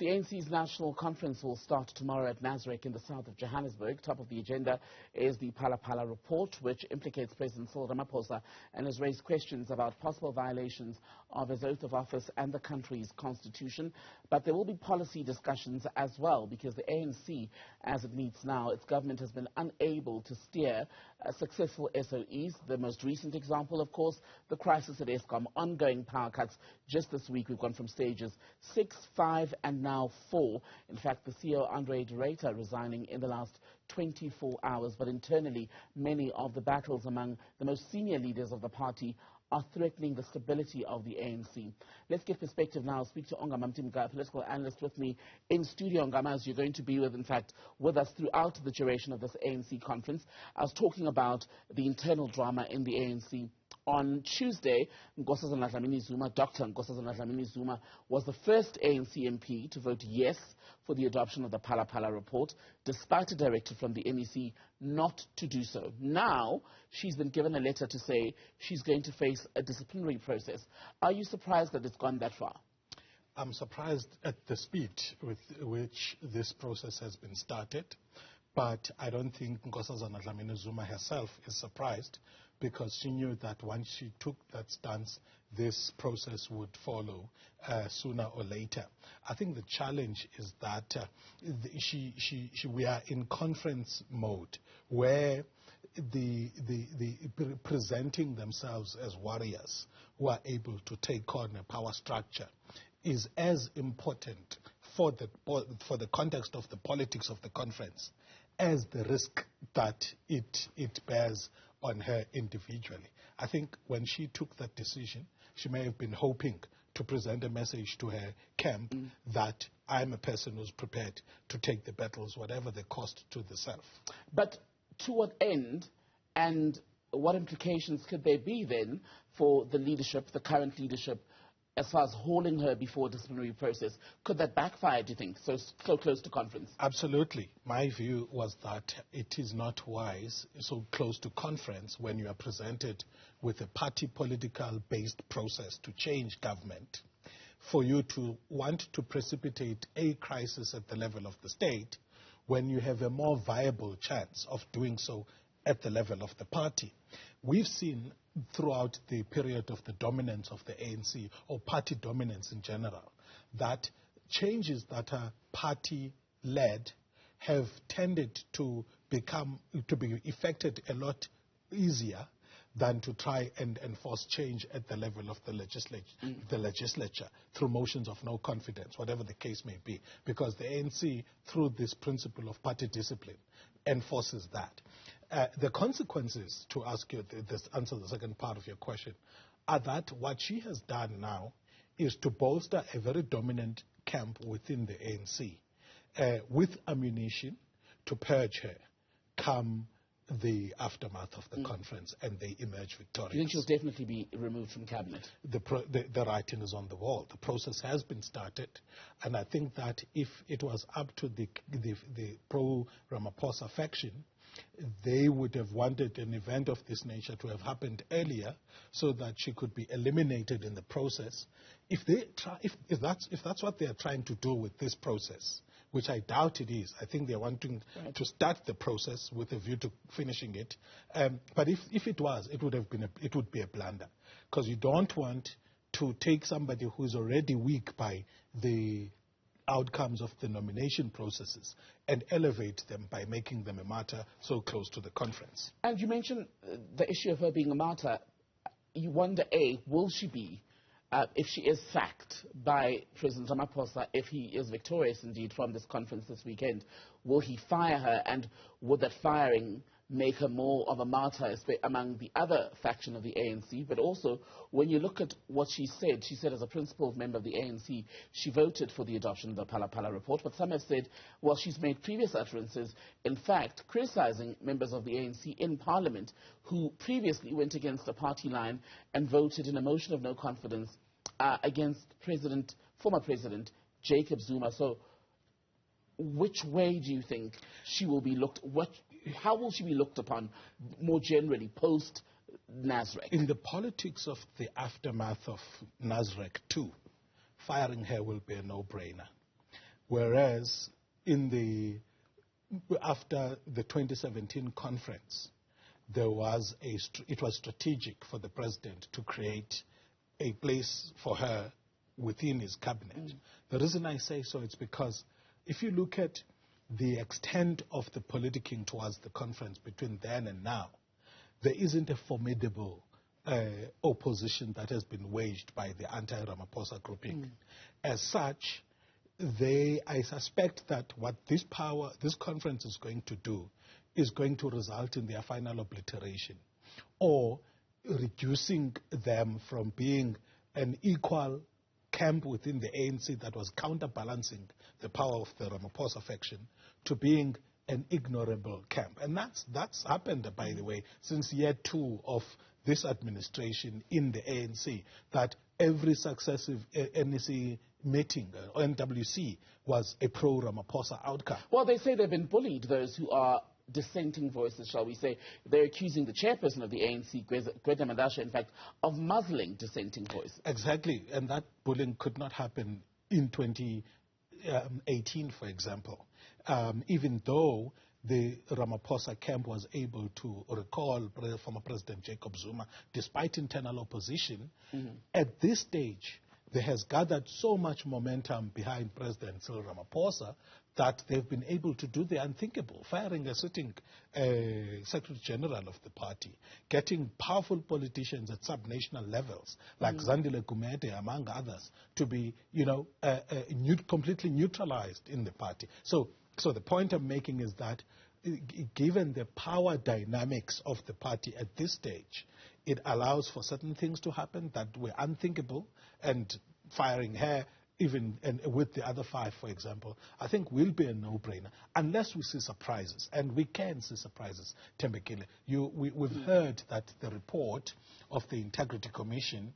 The ANC's national conference will start tomorrow at Nasrec in the south of Johannesburg. Top of the agenda is the Phala Phala report, which implicates President Cyril Ramaphosa and has raised questions about possible violations of his oath of office and the country's constitution. But there will be policy discussions as well, because the ANC, as it meets now, its government has been unable to steer successful SOEs. The most recent example, of course, the crisis at Eskom, ongoing power cuts. Just this week, we've gone from stages 6, 5, and now 4. In fact, the CEO, Andre de Ruyter, resigning in the last 24 hours. But internally, many of the battles among the most senior leaders of the party are threatening the stability of the ANC. Let's get perspective now. I'll speak to Ongama Mtimka, a political analyst with me in studio. Ongama, as you're going to be with us throughout the duration of this ANC conference. I was talking about the internal drama in the ANC. On Tuesday, Dr Ongama Mtimka was the first ANC MP to vote yes for the adoption of the Phala Phala report, despite a directive from the MEC not to do so. Now, she's been given a letter to say she's going to face a disciplinary process. Are you surprised that it's gone that far? I'm surprised at the speed with which this process has been started. But I don't think Nkosazana Dlamini-Zuma herself is surprised, because she knew that once she took that stance, this process would follow sooner or later. I think the challenge is that we are in conference mode, where the presenting themselves as warriors who are able to take on a power structure is as important for the context of the politics of the conference as the risk that it bears on her individually. I think when she took that decision, she may have been hoping to present a message to her camp that I'm a person who's prepared to take the battles, whatever the cost to the self. But to what end, and what implications could there be then for the leadership, the current leadership, as far as hauling her before a disciplinary process? Could that backfire, do you think, so close to conference? Absolutely. My view was that it is not wise so close to conference, when you are presented with a party political-based process to change government, for you to want to precipitate a crisis at the level of the state when you have a more viable chance of doing so at the level of the party. We've seen throughout the period of the dominance of the ANC, or party dominance in general, that changes that are party-led have tended to be effected a lot easier than to try and enforce change at the level of the legislature through motions of no confidence, whatever the case may be, because the ANC, through this principle of party discipline, enforces that. The consequences, to answer the second part of your question, are that what she has done now is to bolster a very dominant camp within the ANC with ammunition to purge her come the aftermath of the conference and they emerge victorious. You think she'll definitely be removed from cabinet? The writing is on the wall. The process has been started, and I think that if it was up to the pro-Ramaphosa faction, they would have wanted an event of this nature to have happened earlier, so that she could be eliminated in the process. If that's what they are trying to do with this process, which I doubt it is, I think they're wanting to start the process with a view to finishing it. But if it was, it would be a blunder, because you don't want to take somebody who is already weak by the outcomes of the nomination processes and elevate them by making them a martyr so close to the conference. And you mentioned the issue of her being a martyr. You wonder, will she be, if she is sacked by President Ramaphosa, if he is victorious indeed from this conference this weekend, will he fire her, and would that firing make her more of a martyr among the other faction of the ANC? But also, when you look at what she said as a principled member of the ANC, she voted for the adoption of the Phala Phala report. But some have said, well, she's made previous utterances, in fact, criticizing members of the ANC in Parliament who previously went against the party line and voted in a motion of no confidence against former President Jacob Zuma. So which way do you think she will be how will she be looked upon more generally post Nasrec? In the politics of the aftermath of Nasrec 2, firing her will be a no-brainer. whereas after the 2017 conference, it was strategic for the president to create a place for her within his cabinet. The reason I say so is because if you look at the extent of the politicking towards the conference between then and now, there isn't a formidable opposition that has been waged by the anti-Ramaphosa grouping. As such, I suspect that what this conference is going to do is going to result in their final obliteration, or reducing them from being an equal camp within the ANC that was counterbalancing the power of the Ramaphosa faction to being an ignorable camp. And that's happened, by the way, since year 2 of this administration in the ANC, that every successive NEC meeting, NWC, was a pro-Ramaphosa outcome. Well, they say they've been bullied, those who are dissenting voices, shall we say. They're accusing the chairperson of the ANC, Gwede Mantashe, in fact, of muzzling dissenting voices. Exactly, and that bullying could not happen in 2018, for example. Even though the Ramaphosa camp was able to recall former President Jacob Zuma, despite internal opposition, at this stage, there has gathered so much momentum behind President Cyril Ramaphosa that they've been able to do the unthinkable, firing a sitting Secretary General of the party, getting powerful politicians at subnational levels, like Zandile Gumede, among others, to be, completely neutralized in the party. So the point I'm making is that given the power dynamics of the party at this stage, it allows for certain things to happen that were unthinkable, and firing her, even with the other 5, for example, I think will be a no-brainer, unless we see surprises. And we can see surprises, Tembekile. We've heard that the report of the Integrity Commission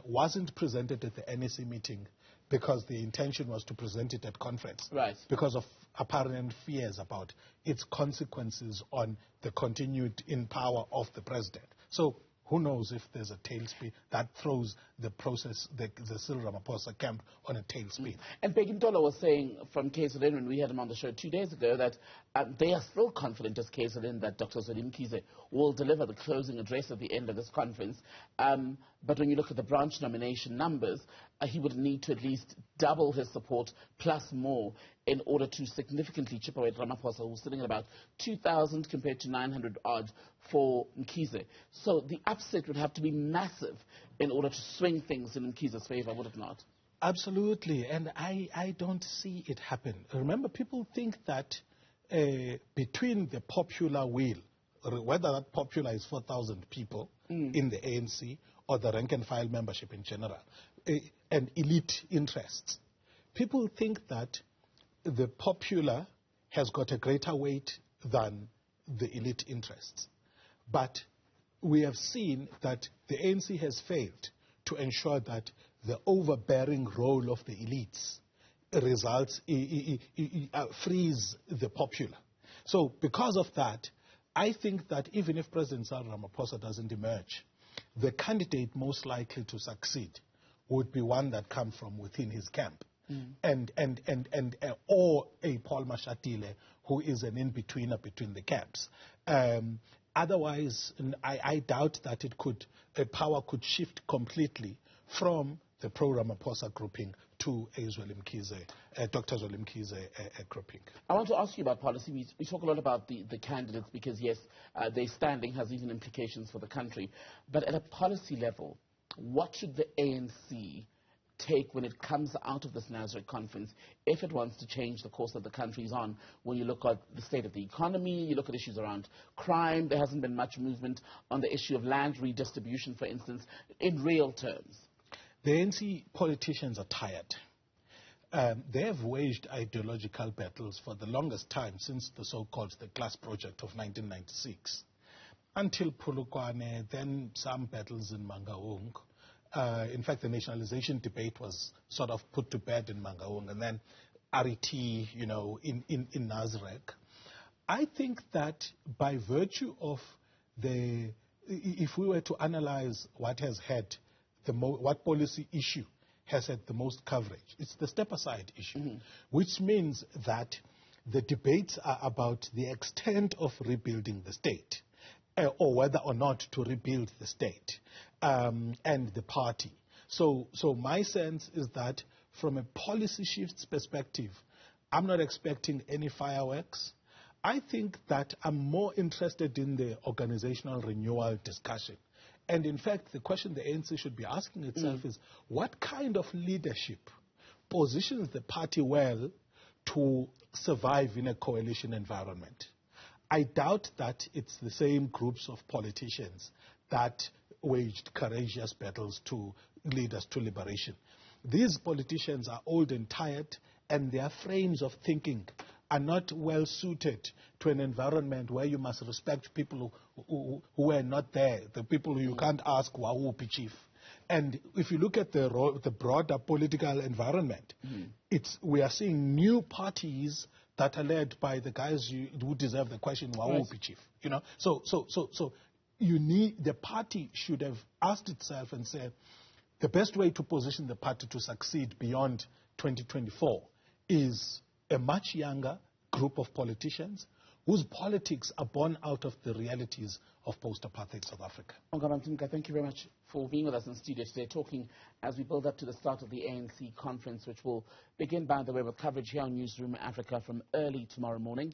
wasn't presented at the NEC meeting because the intention was to present it at conference. Right. Because of apparent fears about its consequences on the continued in power of the president. So who knows if there's a tailspin that throws the process, the Cyril Ramaphosa camp on a tailspin. And Begintola was saying from KZN when we had him on the show 2 days ago that they are still confident as KZN that Dr. Zweli Mkhize will deliver the closing address at the end of this conference. But when you look at the branch nomination numbers, he would need to at least double his support plus more in order to significantly chip away at Ramaphosa, who's sitting at about 2,000 compared to 900 odd for Mkhize. So the upset would have to be massive in order to swing things in Mkhize's favor, would it not? Absolutely, and I don't see it happen. Remember, people think that between the popular will, whether that popular is 4,000 people in the ANC or the rank-and-file membership in general, and elite interests, people think that the popular has got a greater weight than the elite interests. But we have seen that the ANC has failed to ensure that the overbearing role of the elites results, frees the popular. So because of that, I think that even if President Cyril Ramaphosa doesn't emerge, the candidate most likely to succeed would be one that comes from within his camp. Or a Paul Mashatile, who is an in-betweener between the camps. Otherwise, I doubt that power could shift completely from the pro-Ramaphosa grouping to Dr. Zweli Mkhize grouping. I want to ask you about policy. We talk a lot about the candidates because, yes, their standing has even implications for the country. But at a policy level, what should the ANC take when it comes out of this Nasrec conference if it wants to change the course that the country's on? When you look at the state of the economy, you look at issues around crime, there hasn't been much movement on the issue of land redistribution, for instance, in real terms. The ANC politicians are tired. They have waged ideological battles for the longest time since the so-called the Class Project of 1996. Until Polokwane, then some battles in Mangaung. In fact, the nationalization debate was sort of put to bed in Mangaung, and then RET, in Nasrec. I think that by virtue of if we were to analyze what has had, what policy issue has had the most coverage. It's the step-aside issue, which means that the debates are about the extent of rebuilding the state, or whether or not to rebuild the state and the party. So my sense is that from a policy shifts perspective, I'm not expecting any fireworks. I think that I'm more interested in the organizational renewal discussion. And in fact, the question the ANC should be asking itself is, what kind of leadership positions the party well to survive in a coalition environment? I doubt that it's the same groups of politicians that waged courageous battles to lead us to liberation. These politicians are old and tired, and their frames of thinking are not well suited to an environment where you must respect people who were not there, the people who you can't ask, Waupi chief. And if you look at the broader political environment, we are seeing new parties that are led by the guys who deserve the question, Waupi chief. You know, so you need, the party should have asked itself and said, the best way to position the party to succeed beyond 2024 is a much younger group of politicians whose politics are born out of the realities of post-apartheid South Africa. Ongama Mtimka, thank you very much for being with us in studio today, talking as we build up to the start of the ANC conference, which will begin, by the way, with coverage here on Newzroom Afrika from early tomorrow morning.